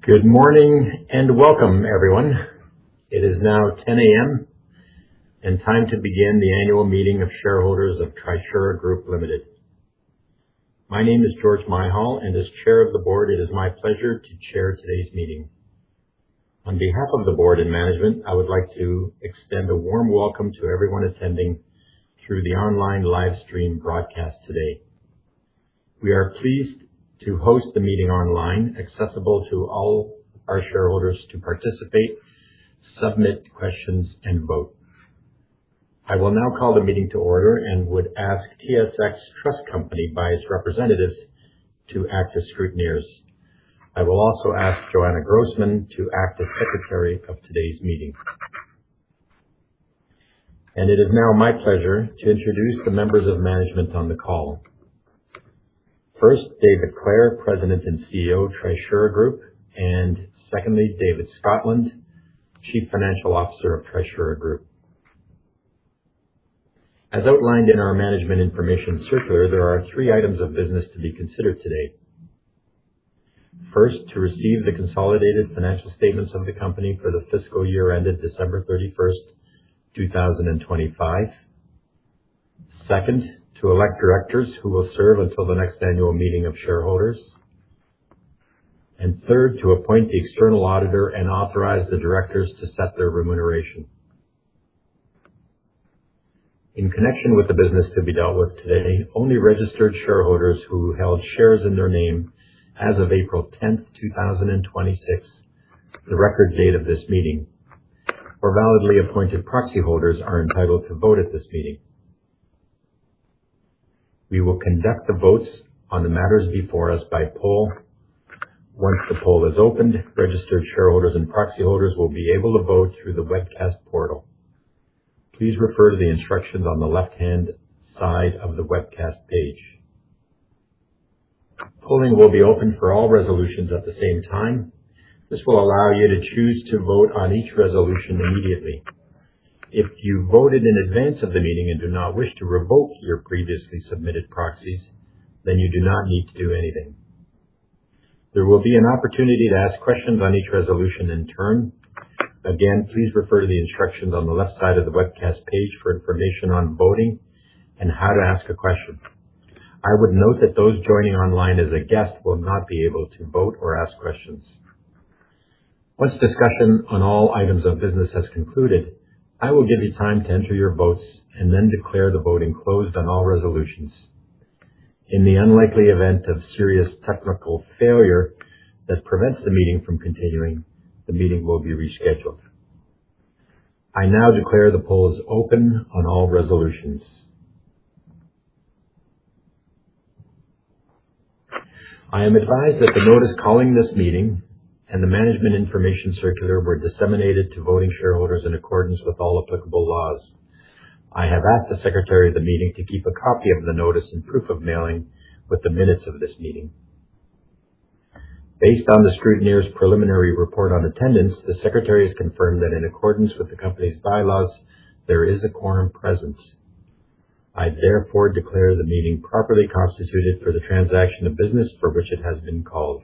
Good morning and welcome, everyone. It is now 10 a.m. and time to begin the annual meeting of shareholders of Trisura Group Limited. My name is George Myhall, and as chair of the board, it is my pleasure to chair today's meeting. On behalf of the board and management, I would like to extend a warm welcome to everyone attending through the online live stream broadcast today. We are pleased to host the meeting online, accessible to all our shareholders to participate, submit questions, and vote. I will now call the meeting to order and would ask TSX Trust Company by its representatives to act as scrutineers. I will also ask Joanna Grossman to act as secretary of today's meeting. And it is now my pleasure to introduce the members of management on the call. First, David Clare, President and CEO, Trisura Group, and secondly, David Scotland, Chief Financial Officer of Trisura Group. As outlined in our Management Information Circular, there are 3 items of business to be considered today. First, to receive the consolidated financial statements of the company for the fiscal year ended December 31st, 2025. Second, to elect directors who will serve until the next annual meeting of shareholders. And third, to appoint the external auditor and authorize the directors to set their remuneration. In connection with the business to be dealt with today, only registered shareholders who held shares in their name as of April 10th, 2026, the record date of this meeting, or validly appointed proxy holders are entitled to vote at this meeting. We will conduct the votes on the matters before us by poll. Once the poll is opened, registered shareholders and proxy holders will be able to vote through the webcast portal. Please refer to the instructions on the left-hand side of the webcast page. Polling will be open for all resolutions at the same time. This will allow you to choose to vote on each resolution immediately. If you voted in advance of the meeting and do not wish to revoke your previously submitted proxies, then you do not need to do anything. There will be an opportunity to ask questions on each resolution in turn. Again, please refer to the instructions on the left side of the webcast page for information on voting and how to ask a question. I would note that those joining online as a guest will not be able to vote or ask questions. Once discussion on all items of business has concluded, I will give you time to enter your votes and then declare the voting closed on all resolutions. In the unlikely event of serious technical failure that prevents the meeting from continuing, the meeting will be rescheduled. I now declare the polls open on all resolutions. I am advised that the notice calling this meeting and the Management Information Circular were disseminated to voting shareholders in accordance with all applicable laws. I have asked the Secretary of the meeting to keep a copy of the notice and proof of mailing with the minutes of this meeting. Based on the scrutineer's preliminary report on attendance, the Secretary has confirmed that in accordance with the company's bylaws, there is a quorum present. I therefore declare the meeting properly constituted for the transaction of business for which it has been called.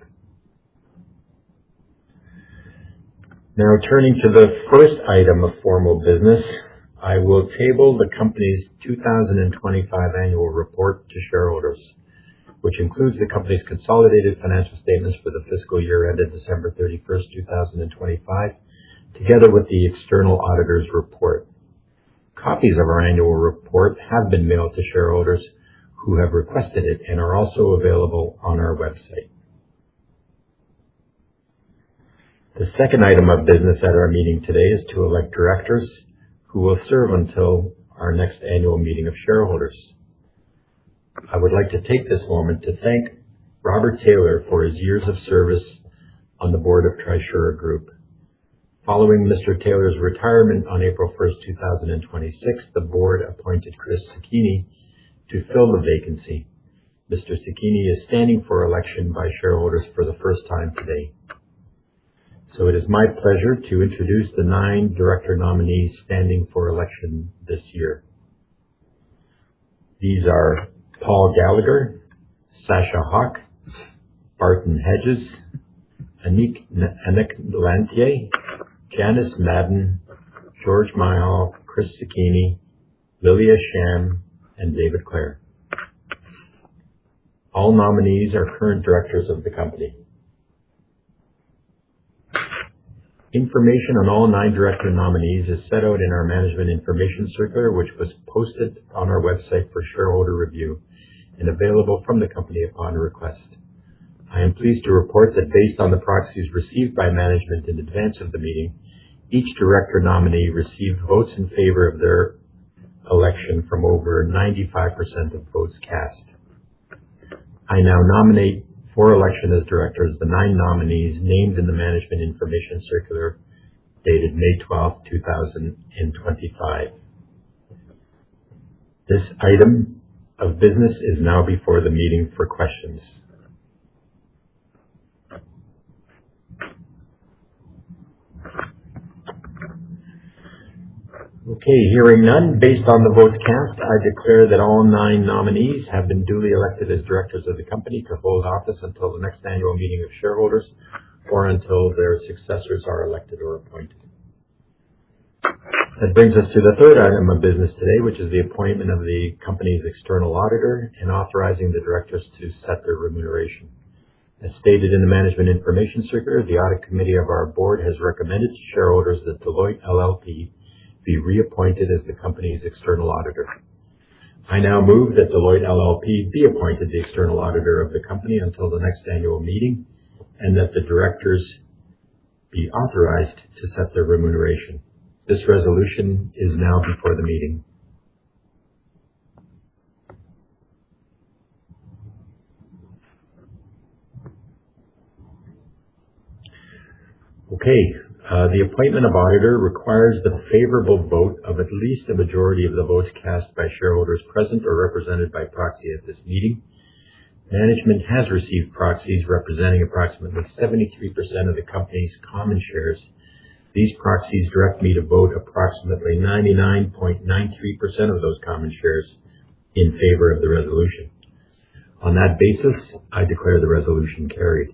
Now, turning to the first item of formal business, I will table the company's 2025 annual report to shareholders, which includes the company's consolidated financial statements for the fiscal year ended December 31st, 2025, together with the external auditor's report. Copies of our annual report have been mailed to shareholders who have requested it and are also available on our website. The second item of business at our meeting today is to elect directors who will serve until our next annual meeting of shareholders. I would like to take this moment to thank Robert Taylor for his years of service on the board of Trisura Group. Following Mr. Taylor's retirement on April 1st, 2026, the board appointed Chris Cicchini to fill the vacancy. Mr. Cicchini is standing for election by shareholders for the first time today. So it is my pleasure to introduce the 9 director nominees standing for election this year. These are Paul Gallagher, Sasha Hawk, Barton Hedges, Anik Lantier, Janice Madden, George Myhall, Chris Zucchini, Lilia Sham, and David Clare. All nominees are current directors of the company. Information on all 9 director nominees is set out in our Management Information Circular, which was posted on our website for shareholder review and available from the company upon request. I am pleased to report that based on the proxies received by management in advance of the meeting, each director nominee received votes in favor of their election from over 95% of votes cast. I now nominate for election as directors the 9 nominees named in the Management Information Circular dated May 12, 2025. This item of business is now before the meeting for questions. Okay, hearing none, based on the votes cast, I declare that all 9 nominees have been duly elected as directors of the company to hold office until the next annual meeting of shareholders or until their successors are elected or appointed. That brings us to the third item of business today, which is the appointment of the company's external auditor and authorizing the directors to set their remuneration. As stated in the Management Information Circular, the Audit Committee of our board has recommended to shareholders that Deloitte LLP be reappointed as the company's external auditor. I now move that Deloitte LLP be appointed the external auditor of the company until the next annual meeting and that the directors be authorized to set their remuneration. This resolution is now before the meeting. Okay. The appointment of auditor requires the favorable vote of at least a majority of the votes cast by shareholders present or represented by proxy at this meeting. Management has received proxies representing approximately 73% of the company's common shares. These proxies direct me to vote approximately 99.93% of those common shares in favor of the resolution. On that basis, I declare the resolution carried.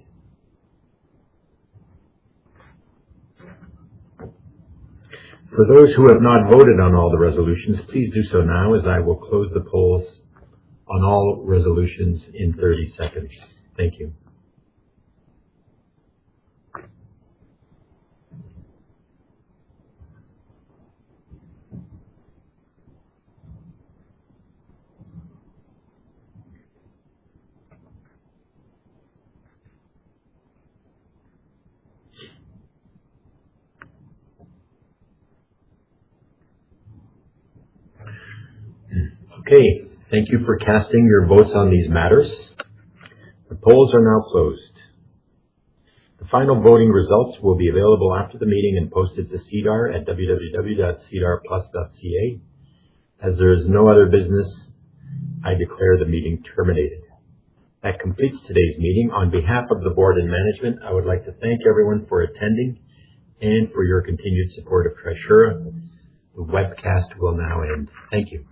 For those who have not voted on all the resolutions, please do so now, as I will close the polls on all resolutions in 30 seconds. Thank you. Okay, thank you for casting your votes on these matters. The polls are now closed. The final voting results will be available after the meeting and posted to SEDAR at www.sedarplus.ca. As there is no other business, I declare the meeting terminated. That completes today's meeting. On behalf of the board and management, I would like to thank everyone for attending and for your continued support of Trisura. The webcast will now end. Thank you.